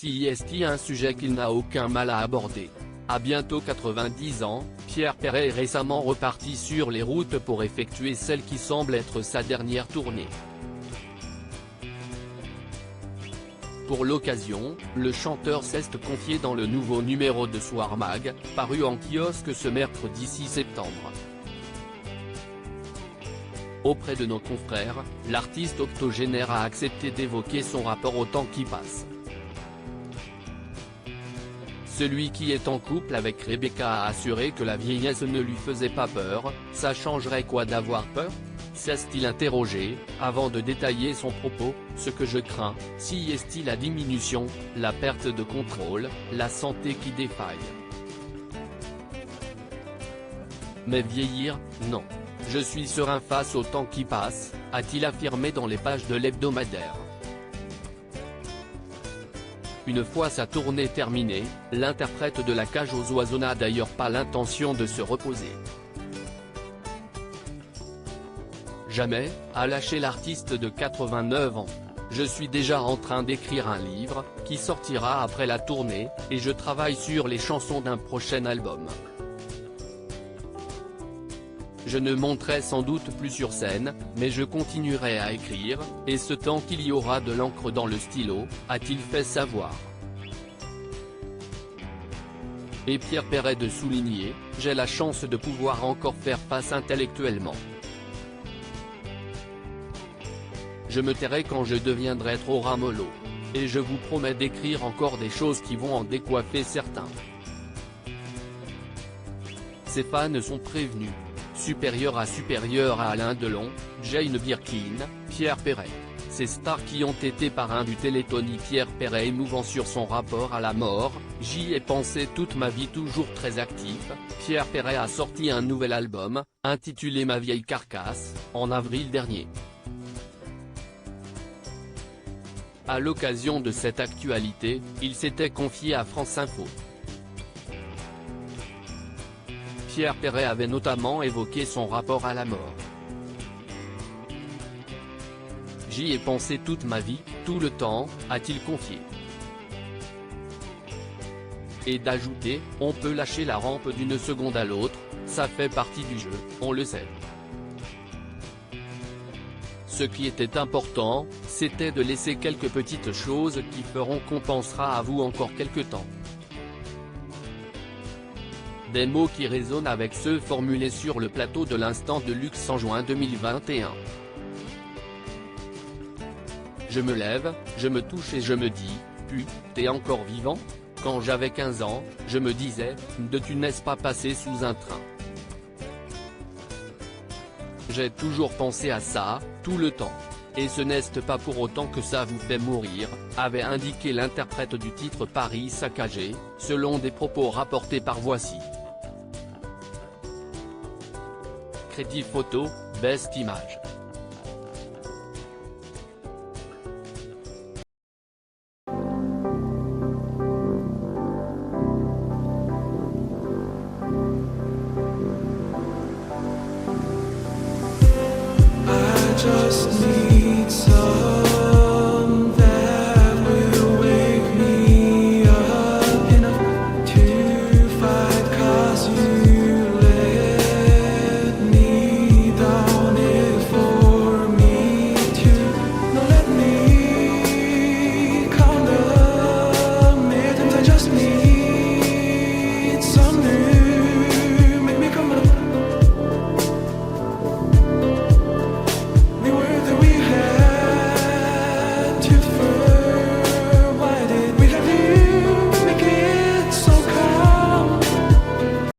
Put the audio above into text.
Si est un sujet qu'il n'a aucun mal à aborder. À bientôt 90 ans, Pierre Perret est récemment reparti sur les routes pour effectuer celle qui semble être sa dernière tournée. Pour l'occasion, le chanteur s'est confié dans le nouveau numéro de Soir Mag, paru en kiosque ce mercredi 6 septembre. Auprès de nos confrères, l'artiste octogénaire a accepté d'évoquer son rapport au temps qui passe. Celui qui est en couple avec Rebecca a assuré que la vieillesse ne lui faisait pas peur. Ça changerait quoi d'avoir peur ? S'est-il interrogé, avant de détailler son propos, ce que je crains, si est-il la diminution, la perte de contrôle, la santé qui défaille. Mais vieillir, non. Je suis serein face au temps qui passe, a-t-il affirmé dans les pages de l'hebdomadaire. Une fois sa tournée terminée, l'interprète de La Cage aux Oiseaux n'a d'ailleurs pas l'intention de se reposer. Jamais, a lâché l'artiste de 89 ans. Je suis déjà en train d'écrire un livre, qui sortira après la tournée, et je travaille sur les chansons d'un prochain album. Je ne monterai sans doute plus sur scène, mais je continuerai à écrire, et ce temps qu'il y aura de l'encre dans le stylo, a-t-il fait savoir. Et Pierre Perret de souligner, j'ai la chance de pouvoir encore faire face intellectuellement. Je me tairai quand je deviendrai trop ramollo. Et je vous promets d'écrire encore des choses qui vont en décoiffer certains. Ses fans sont prévenus. Supérieur à Alain Delon, Jane Birkin, Pierre Perret. Ces stars qui ont été parrains du Téléthon. Pierre Perret émouvant sur son rapport à la mort. J'y ai pensé toute ma vie, toujours très actif. Pierre Perret a sorti un nouvel album, intitulé Ma vieille carcasse, en avril dernier. À l'occasion de cette actualité, il s'était confié à France Info. Pierre Perret avait notamment évoqué son rapport à la mort. J'y ai pensé toute ma vie, tout le temps, a-t-il confié. Et d'ajouter, on peut lâcher la rampe d'une seconde à l'autre, ça fait partie du jeu, on le sait. Ce qui était important, c'était de laisser quelques petites choses qui feront qu'on pensera à vous encore quelque temps. Des mots qui résonnent avec ceux formulés sur le plateau de l'Instant de luxe en juin 2021. Je me lève, je me touche et je me dis, t'es encore vivant ? Quand j'avais 15 ans, je me disais, tu n'es pas passé sous un train. J'ai toujours pensé à ça, tout le temps. Et ce n'est pas pour autant que ça vous fait mourir, avait indiqué l'interprète du titre Paris saccagé, selon des propos rapportés par Voici. Crédit photo, Best Image. Just need some